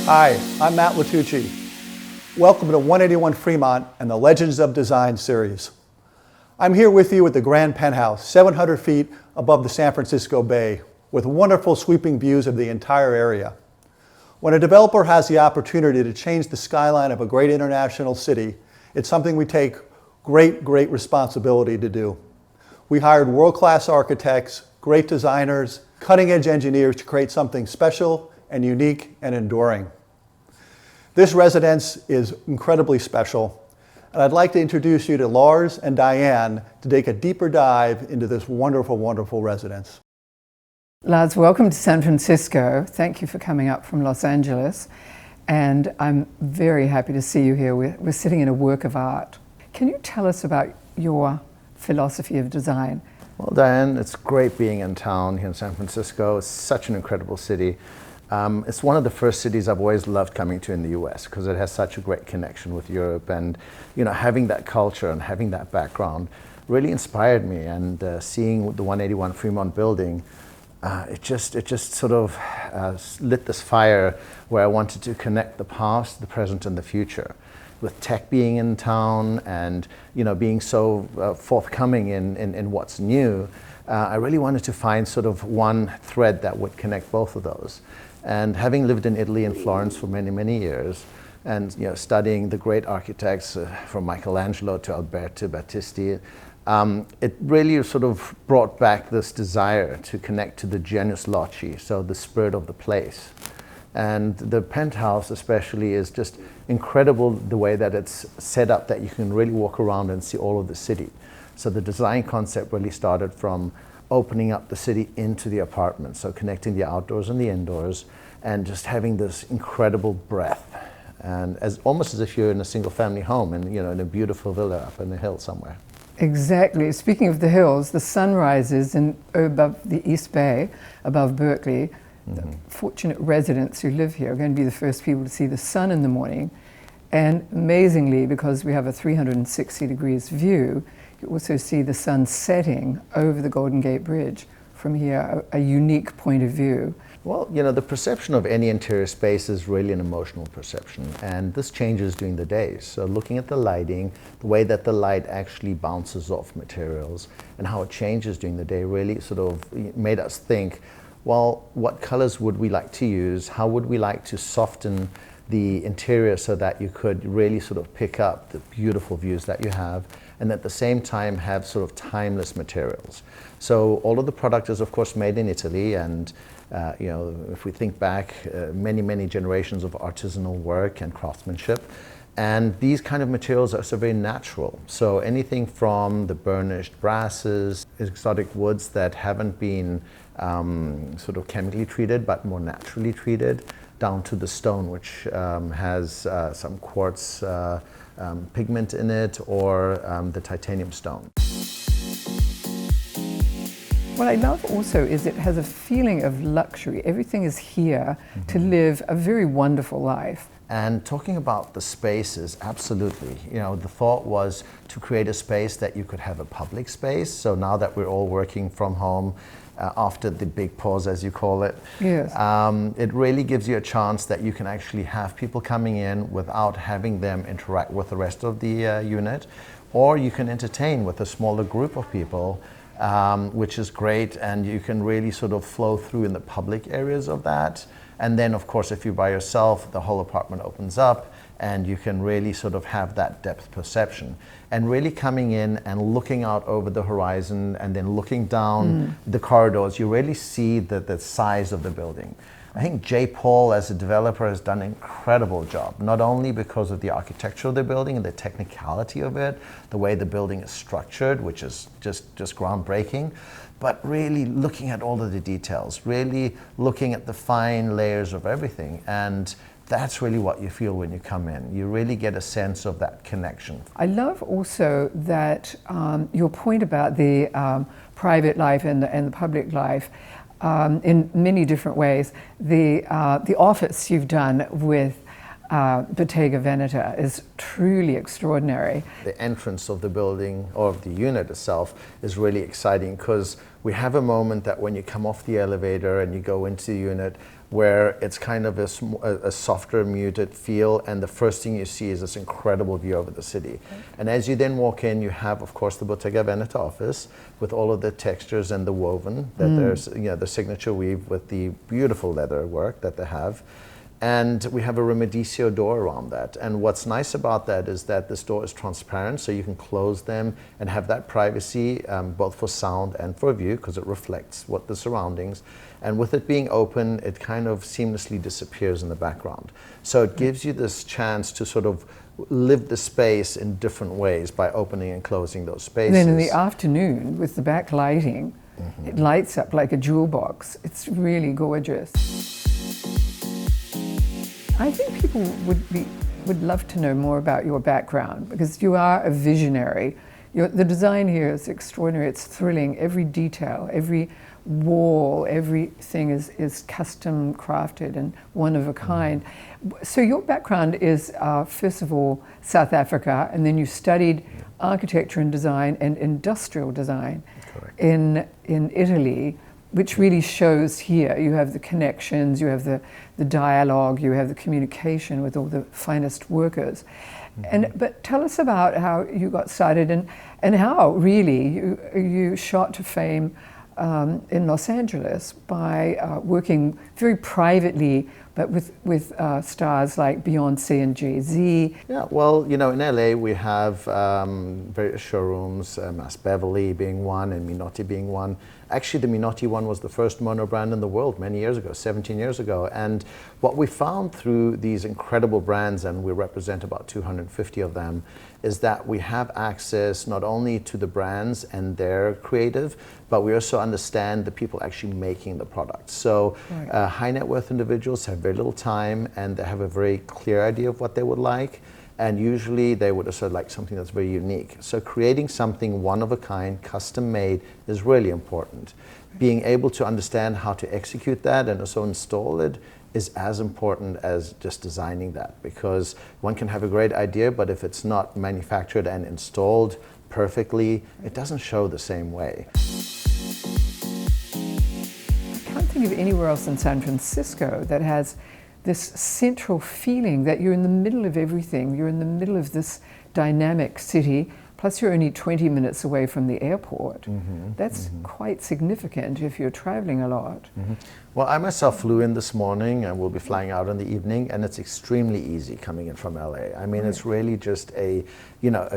Hi, I'm Matt Latucci. Welcome to 181 Fremont and the Legends of Design series. I'm here with you at the Grand Penthouse, 700 feet above the San Francisco Bay, with wonderful sweeping views of the entire area. When a developer has the opportunity to change the skyline of a great international city, it's something we take great responsibility to do. We hired world-class architects, great designers, cutting-edge engineers to create something special and unique and enduring. This residence is incredibly special, and I'd like to introduce you to Lars and Diane to take a deeper dive into this wonderful, wonderful residence. Lars, welcome to San Francisco. Thank you for coming up from Los Angeles, and I'm very happy to see you here. We're sitting in a work of art. Can you tell us about your philosophy of design? Well, Diane, it's great being in town here in San Francisco. It's such an incredible city. It's one of the first cities I've always loved coming to in the US because it has such a great connection with Europe, and having that culture and having that background really inspired me. And seeing the 181 Fremont building, it just sort of lit this fire where I wanted to connect the past, the present, and the future. With tech being in town and being so forthcoming in what's new, I really wanted to find sort of one thread that would connect both of those. And having lived in Italy and Florence for many years, and studying the great architects from Michelangelo to Alberto Battisti, it really sort of brought back this desire to connect to the genius loci, so the spirit of the place. And the penthouse especially is just incredible, the way that it's set up, that you can really walk around and see all of the city. So the design concept really started from opening up the city into the apartment, so connecting the outdoors and the indoors, and just having this incredible breadth, and almost as if you're in a single family home and in a beautiful villa up in the hill somewhere. Exactly. Speaking of the hills, the sun rises above the East Bay, above Berkeley. The fortunate residents who live here are going to be the first people to see the sun in the morning. And amazingly, because we have a 360 degrees view, you also see the sun setting over the Golden Gate Bridge from here, a unique point of view. Well, the perception of any interior space is really an emotional perception, and this changes during the day. So looking at the lighting, the way that the light actually bounces off materials, and how it changes during the day really sort of made us think, well, what colors would we like to use? How would we like to soften the interior so that you could really sort of pick up the beautiful views that you have, and at the same time have sort of timeless materials. So all of the product is of course made in Italy, and if we think back, many generations of artisanal work and craftsmanship. And these kind of materials are so very natural. So anything from the burnished brasses, exotic woods that haven't been sort of chemically treated but more naturally treated, down to the stone, which has some quartz pigment in it, or the titanium stone. What I love also is it has a feeling of luxury. Everything is here to live a very wonderful life. And talking about the spaces, absolutely. The thought was to create a space that you could have a public space. So now that we're all working from home, after the big pause, as you call it, yes. It really gives you a chance that you can actually have people coming in without having them interact with the rest of the unit, or you can entertain with a smaller group of people, which is great, and you can really sort of flow through in the public areas of that. And then, of course, if you're by yourself, the whole apartment opens up, and you can really sort of have that depth perception. And really coming in and looking out over the horizon, and then looking down the corridors, you really see the size of the building. I think J. Paul, as a developer, has done an incredible job, not only because of the architecture of the building and the technicality of it, the way the building is structured, which is just groundbreaking, but really looking at all of the details, really looking at the fine layers of everything. And that's really what you feel when you come in. You really get a sense of that connection. I love also that your point about the private life and the public life in many different ways. The office you've done with Bottega Veneta is truly extraordinary. The entrance of the building or of the unit itself is really exciting because we have a moment that when you come off the elevator and you go into the unit where it's kind of a softer, muted feel, and the first thing you see is this incredible view over the city. Okay. And as you then walk in, you have, of course, the Bottega Veneta office with all of the textures and the woven, that there's, you know, the signature weave with the beautiful leather work that they have. And we have a Remedicio door around that. And what's nice about that is that this door is transparent, so you can close them and have that privacy, both for sound and for view, because it reflects what the surroundings. And with it being open, it kind of seamlessly disappears in the background. So it gives you this chance to sort of live the space in different ways by opening and closing those spaces. And then in the afternoon, with the backlighting, it lights up like a jewel box. It's really gorgeous. I think people would love to know more about your background, because you are a visionary. The design here is extraordinary. It's thrilling. Every detail, every wall, everything is custom crafted and one of a kind. So your background is, first of all, South Africa, and then you studied architecture and design and industrial design in Italy, which really shows here. You have the connections, you have the dialogue, you have the communication with all the finest workers. But tell us about how you got started and how really you shot to fame in Los Angeles by working very privately, but with stars like Beyonce and Jay-Z. Yeah, well, you know, in LA we have various showrooms, Beverly being one and Minotti being one. Actually, the Minotti one was the first mono brand in the world many years ago, 17 years ago. And what we found through these incredible brands, and we represent about 250 of them, is that we have access not only to the brands and their creative, but we also understand the people actually making the products. So high net worth individuals have very little time and they have a very clear idea of what they would like. And usually they would also like something that's very unique. So creating something one of a kind, custom made, is really important. Being able to understand how to execute that and also install it is as important as just designing that, because one can have a great idea, but if it's not manufactured and installed perfectly, it doesn't show the same way. I can't think of anywhere else in San Francisco that has this central feeling that you're in the middle of everything. You're in the middle of this dynamic city, plus you're only 20 minutes away from the airport. That's quite significant if you're traveling a lot. Well, I myself flew in this morning and will be flying out in the evening, and it's extremely easy coming in from LA. I mean, it's really just a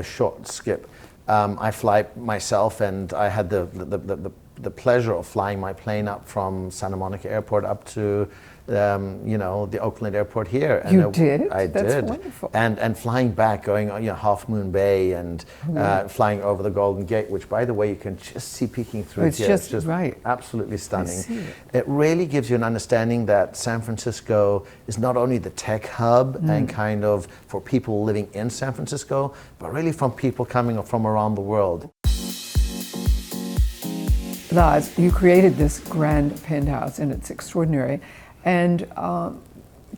short skip. I fly myself, and I had the pleasure of flying my plane up from Santa Monica Airport up to the Oakland airport here. And you did? I That's did. Wonderful. And flying back, going Half Moon Bay and flying over the Golden Gate, which, by the way, you can just see peeking through it's here. Just, it's just right. absolutely stunning. It really gives you an understanding that San Francisco is not only the tech hub and kind of for people living in San Francisco, but really from people coming from around the world. Lars, you created this Grand Penthouse, and it's extraordinary. And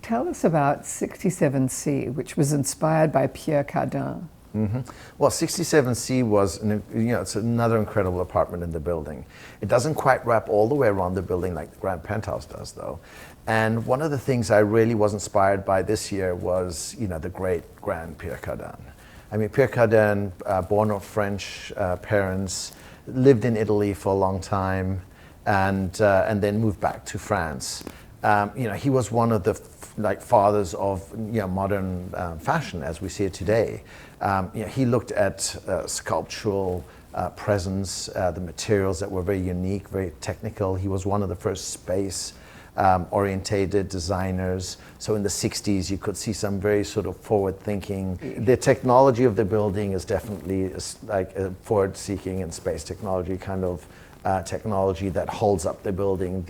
tell us about 67C, which was inspired by Pierre Cardin. Well, 67C was, it's another incredible apartment in the building. It doesn't quite wrap all the way around the building like the Grand Penthouse does, though. And one of the things I really was inspired by this year was, the great Grand Pierre Cardin. I mean, Pierre Cardin, born of French parents, lived in Italy for a long time, and then moved back to France. He was one of the fathers of modern fashion as we see it today. He looked at sculptural presence, the materials that were very unique, very technical. He was one of the first space orientated designers. So in the 60s, you could see some very sort of forward-thinking. The technology of the building is definitely like a forward-seeking and space technology kind of technology that holds up the building.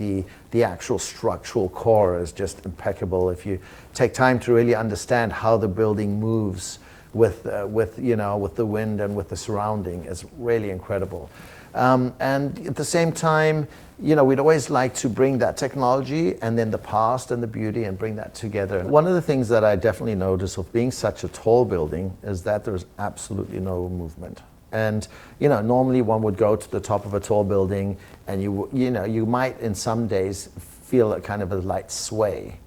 The actual structural core is just impeccable. If you take time to really understand how the building moves with the wind and with the surrounding, it's really incredible. And at the same time, you know, we'd always like to bring that technology and then the past and the beauty and bring that together. And one of the things that I definitely notice of being such a tall building is that there's absolutely no movement. And you know, normally one would go to the top of a tall building and you might in some days feel a kind of a light sway.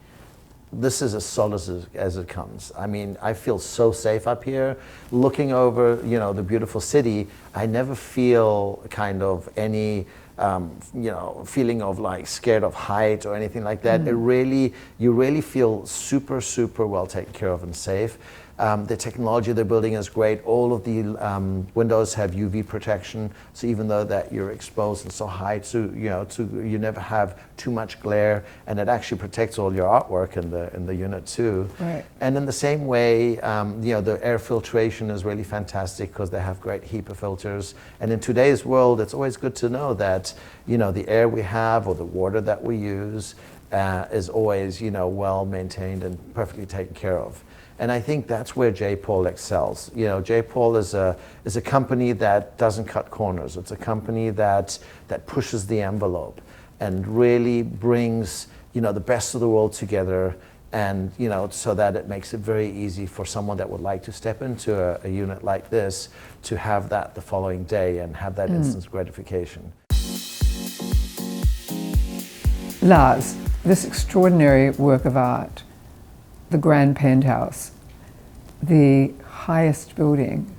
This is as solid as it comes. I mean, I feel so safe up here. Looking over, you know, the beautiful city, I never feel kind of any you know, feeling of like scared of height or anything like that. You really feel super, super well taken care of and safe. The technology they're building is great. All of the windows have UV protection, so even though that you're exposed and so high you never have too much glare, and it actually protects all your artwork in the unit too. Right. And in the same way, you know, the air filtration is really fantastic because they have great HEPA filters. And in today's world, it's always good to know that, you know, the air we have or the water that we use is always, you know, well maintained and perfectly taken care of. And I think that's where J. Paul excels. You know, J. Paul is a company that doesn't cut corners. It's a company that pushes the envelope and really brings, you know, the best of the world together, and you know, so that it makes it very easy for someone that would like to step into a unit like this to have that the following day and have that instant gratification. Lars, this extraordinary work of art, the Grand Penthouse, the highest building,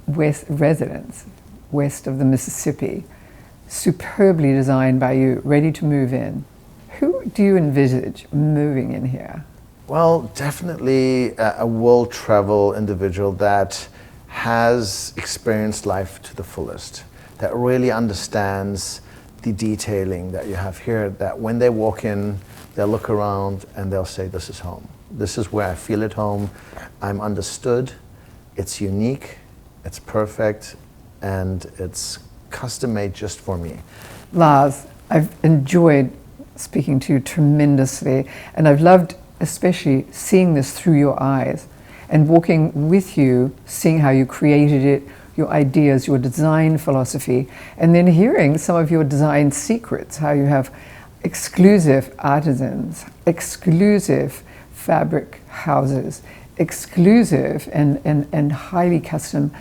residence west of the Mississippi, superbly designed by you, ready to move in. Who do you envisage moving in here? Well, definitely a world travel individual that has experienced life to the fullest, that really understands the detailing that you have here, that when they walk in, they'll look around and they'll say, this is home. This is where I feel at home. I'm understood. It's unique. It's perfect. And it's custom made just for me. Lars, I've enjoyed speaking to you tremendously, and I've loved especially seeing this through your eyes and walking with you, seeing how you created it, your ideas, your design philosophy, and then hearing some of your design secrets, how you have exclusive artisans, exclusive fabric houses, exclusive and highly custom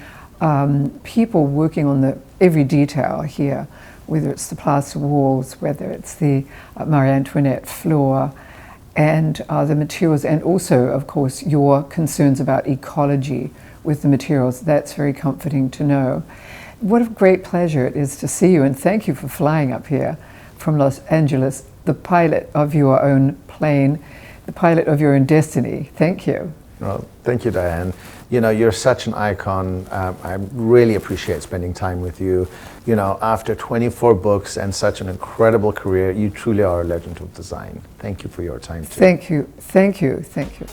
people working on every detail here, whether it's the plaster walls, whether it's the Marie Antoinette floor, and the materials, and also, of course, your concerns about ecology with the materials. That's very comforting to know. What a great pleasure it is to see you, and thank you for flying up here from Los Angeles, the pilot of your own plane, the pilot of your own destiny. Thank you. Well, thank you, Diane. You know, you're such an icon. I really appreciate spending time with you. You know, after 24 books and such an incredible career, you truly are a legend of design. Thank you for your time, too. Thank you. Thank you. Thank you.